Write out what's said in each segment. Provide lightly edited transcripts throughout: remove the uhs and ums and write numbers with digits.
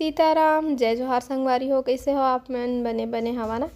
सीताराम जय जोहार संगवारी हो। कैसे हो आप मन? बने बने हवा ना।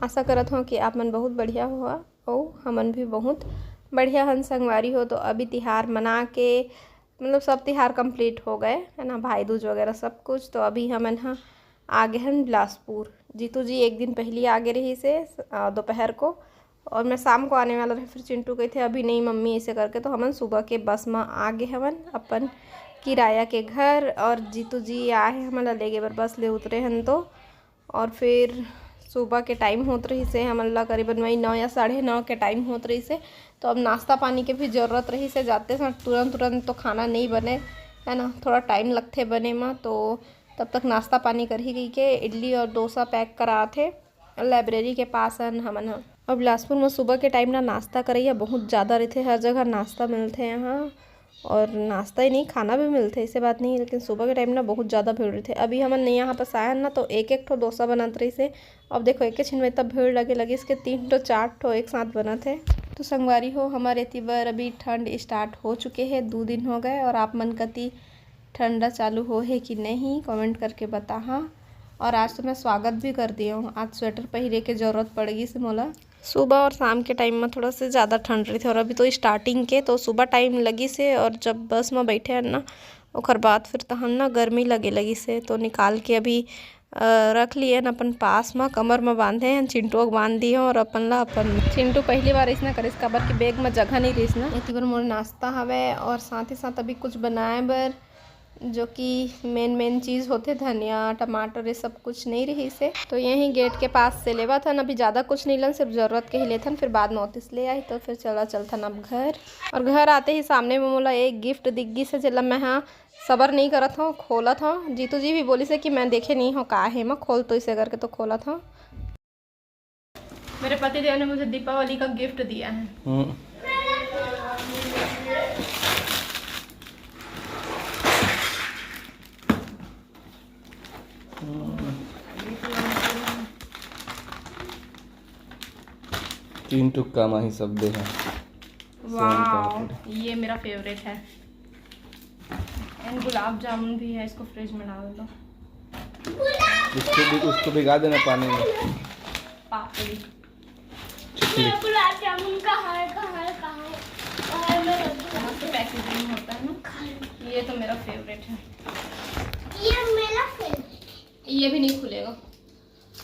आशा करत हो कि आप मन बहुत बढ़िया हो और हमन भी बहुत बढ़िया हन संगवारी हो। तो अभी तिहार मना के मतलब सब तिहार कंप्लीट हो गए है ना, भाई दूज वगैरह सब कुछ। तो अभी हमन हाँ आगे हन बिलासपुर। जीतू जी एक दिन पहले आगे रही से दोपहर को, और मैं शाम को आने वाला रहे। फिर चिंटू कही थे अभी नहीं मम्मी ऐसे करके, तो हमन सुबह के बस में आगे हमन अपन किराया के घर। और जीतू जी आए हमन ला लेगे बर बस ले उतरे हन तो। और फिर सुबह के टाइम होत रही से हमन ला करीबन वही 9 या 9:30 के टाइम होत रही से। तो अब नाश्ता पानी के भी ज़रूरत रही से, जाते समय तुरंत तो खाना नहीं बने है ना, थोड़ा टाइम लगते बने में। तो तब तक नाश्ता पानी कर ही गई के इडली और डोसा पैक करा थे लाइब्रेरी के पास हन हमन ह। और बिलासपुर में सुबह के टाइम ना नाश्ता करैया बहुत ज़्यादा रहते, हर जगह नाश्ता मिलते यहाँ। और नाश्ता ही नहीं खाना भी मिलते, ऐसे बात नहीं, लेकिन सुबह के टाइम ना बहुत ज़्यादा भीड़ रही थे। अभी हमन यहाँ पर आए ना तो एक ठो डोसा बनत रही से। अब देखो एक छिन में तब भीड़ लगे इसके 3 ठो 4 ठो एक साथ बनत है। तो संगवारी हो हमारे तिबर अभी ठंड स्टार्ट हो चुके हैं, 2 दिन हो गए। और आप मन कति ठंडा चालू हो है कि नहीं कमेंट करके बता। हाँ, और आज तो मैं स्वागत भी कर दिया हूँ। आज स्वेटर पहने के ज़रूरत पड़ेगी से मोला। सुबह और शाम के टाइम में थोड़ा सा ज़्यादा ठंड रही थी, और अभी तो स्टार्टिंग के तो सुबह टाइम लगी से। और जब बस में बैठे हैं ना और बाद फिर तहन ना गर्मी लगी से, तो निकाल के अभी रख लिए न अपन पास में, कमर में बांधे हैं। चिंटू को बांध दिए और अपन चिंटू पहली बार ऐसा करे काबर कि बैग में जगह नहीं रही ना। इतनी बार मोर नाश्ता हवे और साथ ही साथ अभी कुछ बनाए बर जो कि मेन चीज़ होते धनिया टमाटर ये सब कुछ नहीं रही से। तो यहीं गेट के पास से लेवा था, अभी ज़्यादा कुछ नहीं लन, सिर्फ ज़रूरत के ही लेथन। फिर बाद में नोटिस ले आई तो फिर चलथन अब घर। और घर आते ही सामने में मोला एक गिफ्ट दिख गई से, जब मैं हाँ सबर नहीं करत हूँ खोलत हूँ। जीतू जी भी बोली से कि मैं देखे नहीं हूँ का है, मैं खोल तो इसे करके तो खोलत हूँ। मेरे पति देव ने मुझे दीपावली का गिफ्ट दिया है। तीन टुक्का माही सब दे हैं। वाह, ये मेरा फेवरेट है। एंड गुलाब जामुन भी है, इसको फ्रिज में डाल दो। उसको भिगा देना पानी में। पापड़ी गुलाब जामुन कहाँ है पैकेजिंग होता है ना, ये तो मेरा फेवरेट है। ये मेरा फेवरेट। ये भी नहीं खुलेगा,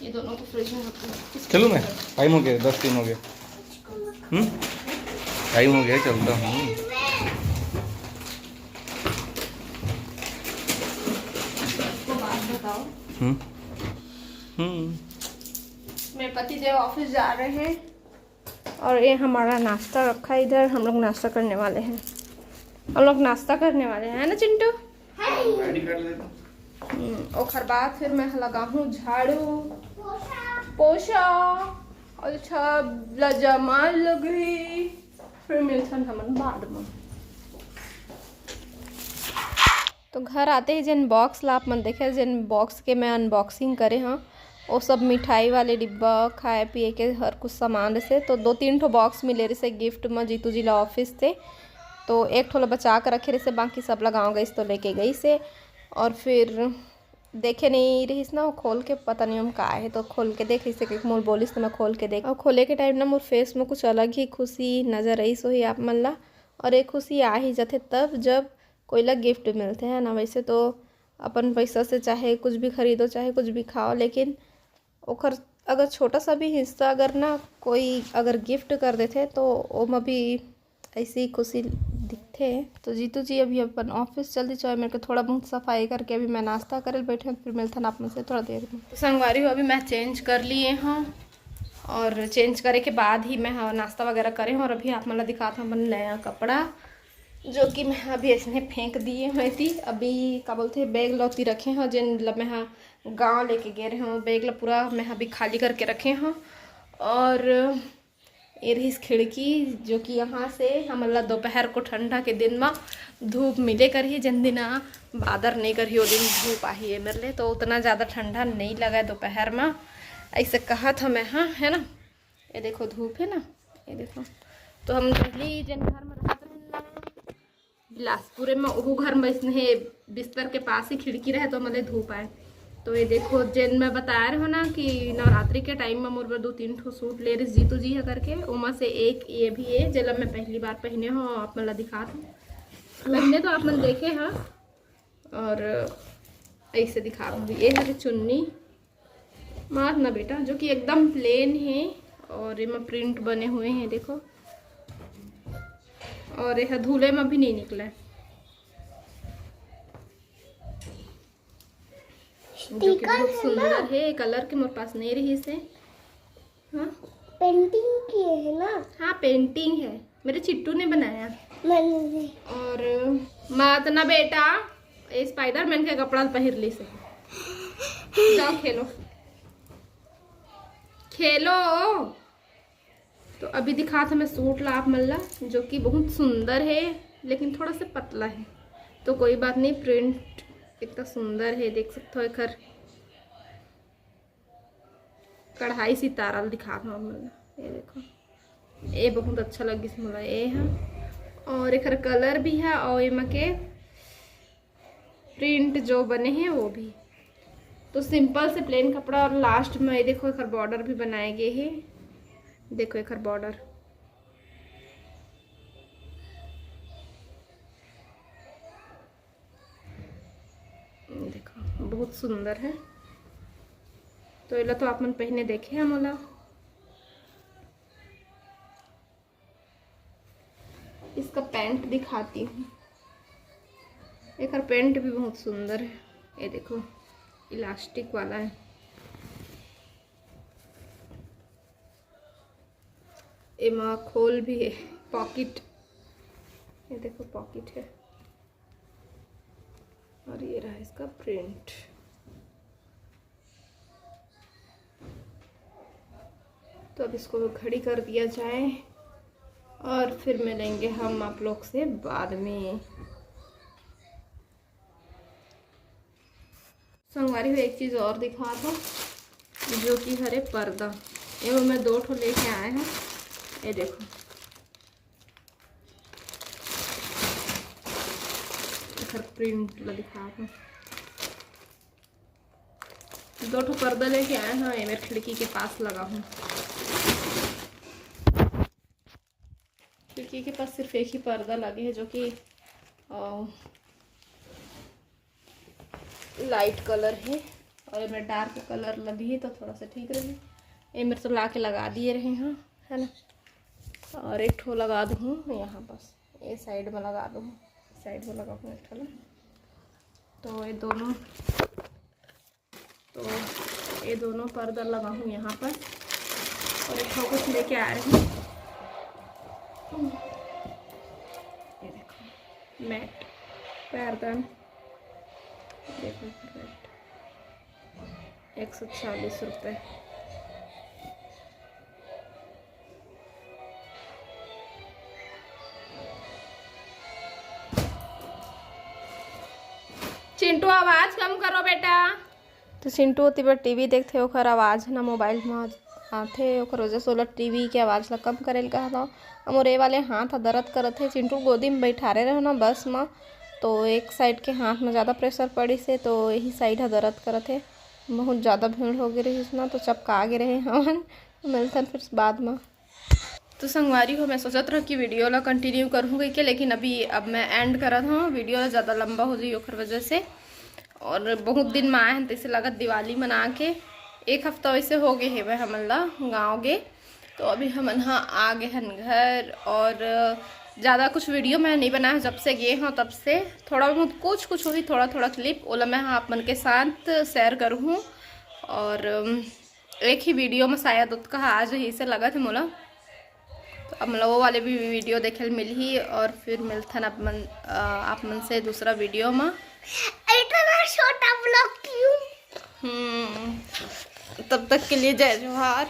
ये दोनों को फ्रिज में रखो। चलो मैं टाइम हो गया, 10 हो गए। टाइम हो गया, चलता हूँ। बताओ। मेरे पति देव ऑफिस जा रहे हैं और ये हमारा नाश्ता रखा है इधर। हम लोग नाश्ता करने वाले हैं, है ना चिंटू? और बाद फिर मैं लगा हूँ झाड़ू पोछा और छब जमाल लग गई। फिर मिलथन हमन बाद में। तो घर आते ही जिन बॉक्स ला आप मन देखे, जिन बॉक्स के मैं अनबॉक्सिंग करे हाँ, वो सब मिठाई वाले डिब्बा खाए पिए के हर कुछ सामान से। तो 2-3 ठो बॉक्स मिले रहे से गिफ्ट में जीतू जी ला ऑफिस से। तो एक ठो ला बचा कर रखे रहे से, बाकी सब लगाओ गई तो लेके गई से। और फिर देखे नहीं रही ना, वो खोल के पता नहीं हम का है, तो खोल के देख रही से मोर बोलिस तो मैं खोल के देख। और खोले के टाइम ना मोर फेस में कुछ अलग ही खुशी नज़र आई सो ही आप मन ला। और एक खुशी आ ही जाते तब जब कोई ला गिफ्ट मिलते हैं ना। वैसे तो अपन पैसा से चाहे कुछ भी खरीदो चाहे कुछ भी खाओ, लेकिन ओकर अगर छोटा सा भी हिस्सा अगर ना कोई अगर गिफ्ट कर देते तो ओमा भी ऐसी खुशी दिखते। तो जीतू जी अभी अपन ऑफिस जल्दी चाहे मेरे को थोड़ा बहुत सफाई करके अभी मैं नाश्ता करे बैठे, फिर मिलता आप मुझसे थोड़ा देर में। तो संगवारी हो अभी मैं चेंज कर लिए हाँ, और चेंज करे के बाद ही मैं नाश्ता वगैरह करे हूँ। और अभी आप मतलब दिखाता हूँ अपन नया कपड़ा जो कि मैं अभी ऐसे फेंक दिए हुए थी। अभी क्या बोलते हैं बैग लौती रखे हैं जिन लब मैं हाँ गाँव लेके गए रहे हूँ, बैग ला पूरा मैं अभी खाली करके रखे हैं। और ये रही खिड़की जो कि यहाँ से हमारा दोपहर को ठंडा के दिन में धूप मिले कर ही, जिन दिन बादर नहीं करी वो दिन धूप आई है मेरे लिए, तो उतना ज़्यादा ठंडा नहीं लगा है दोपहर में। ऐसे कहा था मैं हाँ, है ना। ये देखो धूप है ना, ये देखो। तो हम पहले जिन घर में रहते बिलासपुर में वो घर में इसने बिस्तर के पास ही खिड़की रहे तो मतलब धूप आए। तो ये देखो जिन मैं बताया रहा ना कि नवरात्रि के टाइम में मोर 2-3 ठो सूट ले रही जीतू जी है करके, उमा से एक ये भी है जब मैं पहली बार पहने हो आप मतलब दिखा दूँ पहने तो आप मन देखे हाँ, और ऐसे दिखा दूँगी। ये है चुन्नी मात ना बेटा जो कि एकदम प्लेन है और इनमें प्रिंट बने हुए हैं देखो, और यह धूले में भी नहीं निकला है, जो कि बहुत सुंदर है। कलर के मेरे पास नहीं रही से। हाँ पेंटिंग की है ना? हाँ पेंटिंग है, मेरे चिट्टू ने बनाया। मैंने और मात ना बेटा ये स्पाइडरमैन के कपड़ा पहन ली से। जाओ खेलो खेलो। तो अभी दिखा था मैं सूट लाभ मल्ला जो कि बहुत सुंदर है लेकिन थोड़ा सा पतला है, तो कोई बात नहीं, प्रिंट कितना सुंदर है देख सकते हो। एक कढ़ाई सितारा दिखा था मल्ला, ये देखो ये बहुत अच्छा लगी मला ये है, और एक कलर भी है और इमा के प्रिंट जो बने हैं वो भी। तो सिंपल से प्लेन कपड़ा और लास्ट में ये देखो एक बॉर्डर भी बनाए गए हैं, देखो एक बॉर्डर देखो बहुत सुंदर है। तो ये तो आप मन पहने देखे हैं मोला। इसका पैंट दिखाती हूँ, एक पैंट भी बहुत सुंदर है, ये देखो इलास्टिक वाला है। एमा खोल भी है, पॉकेट, ये देखो पॉकेट है, और ये रहा इसका प्रिंट। तो अब इसको घड़ी कर दिया जाए और फिर मिलेंगे हम आप लोग से बाद में। संगवारी हुई एक चीज़ और दिखा था जो कि हरे पर्दा, ये मैं 2 ठो लेके आए हैं, ये देखो प्रिंट दिखा था। 2 ठो पर्दा लेके आए हैं, ये मेरे खिड़की के पास लगा हूँ। खिड़की के पास सिर्फ एक ही पर्दा लगे है जो कि लाइट कलर है, और मैं डार्क कलर लगी है तो थोड़ा सा ठीक रहे। ये मेरे तो ला के लगा दिए रहे हैं है ना, और एक ठो लगा दूँ यहाँ बस ये साइड में लगा दूँ, साइड में लगा दूँ एक ठो। तो ये दोनों पर्दा लगा हूँ यहाँ पर, और एक ठो कुछ लेके आ रही हूँ, ये देखो मैट पैरदान, देखो 140 रुपये। चिंटू आवाज कम करो बेटा। तो चिंटू होती बार टीवी देखते ओखर आवाज़ ना मोबाइल में आथे, ओखर वजह से ओला टीवी के आवाज़ ला कम करे कहा था। और ये वाले हाथ दर्द करत है, चिंटू गोदी में बैठारे रहे ना बस में, तो एक साइड के हाथ में ज़्यादा प्रेशर पड़ी से तो यही साइड है दर्द करत है, बहुत ज़्यादा भीड़ हो गई रही इसमें, तो चपका गए रहे हमन। मिलते फिर बाद में। तो संगवारी हो मैं सोचत रहा कि वीडियो ला कंटिन्यू करूँगी क्या, लेकिन अब मैं एंड करत हूँ, वीडियो ज़्यादा लंबा हो जाए ओखर वजह से, और बहुत दिन में आए हैं तो इसे लगत दिवाली मना के 1 हफ्ता वैसे हो गए है वह हमन ला गाँव गए, तो अभी हमन हाँ आ गए हैं घर। और ज़्यादा कुछ वीडियो मैं नहीं बनाया जब से गए हूँ, तब से थोड़ा बहुत कुछ हुई, थोड़ा क्लिप ओला मैं हाँ आप मन के साथ शेयर करूँ। और एक ही वीडियो में शायद उसका आज ही से लगा था मोला, तो अब मतलब वो वाले भी वीडियो देखे मिल ही, और फिर मिलथन आप मन से दूसरा वीडियो में। इतना छोटा ब्लॉग क्यों? तब तक के लिए जय जोहार।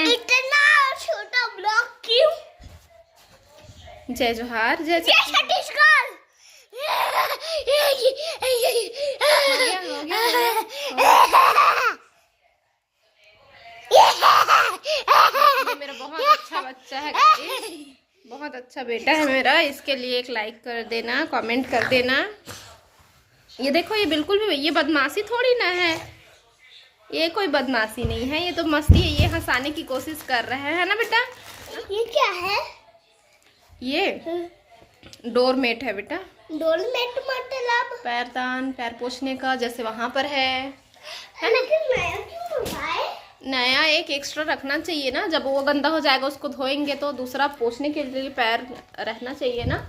इतना छोटा ब्लॉग क्यों? जय जोहार, जय छत्तीसगढ़। ये मेरा बहुत अच्छा बच्चा है, बहुत अच्छा बेटा है मेरा, इसके लिए एक लाइक कर देना, कमेंट कर देना, ये देखो, ये बिल्कुल भी ये बदमाशी थोड़ी ना है, ये कोई बदमाशी नहीं है, ये तो मस्ती है, ये हंसाने की कोशिश कर रहे हैं ना बेटा। ये क्या है? ये डोरमेट है बेटा। डोरमेट मतलब? पैरदान, पैर पोछने का, जैसे वहां पर है ना। लेकिन नया क्यों है? नया एक एक्स्ट्रा रखना चाहिए ना, जब वो गंदा हो जाएगा उसको धोएंगे तो दूसरा पोछने के लिए पैर रहना चाहिए ना,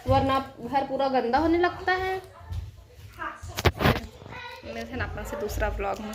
वरना घर पूरा गंदा होने लगता है। मिलते हैं अपन से दूसरा ब्लॉग में।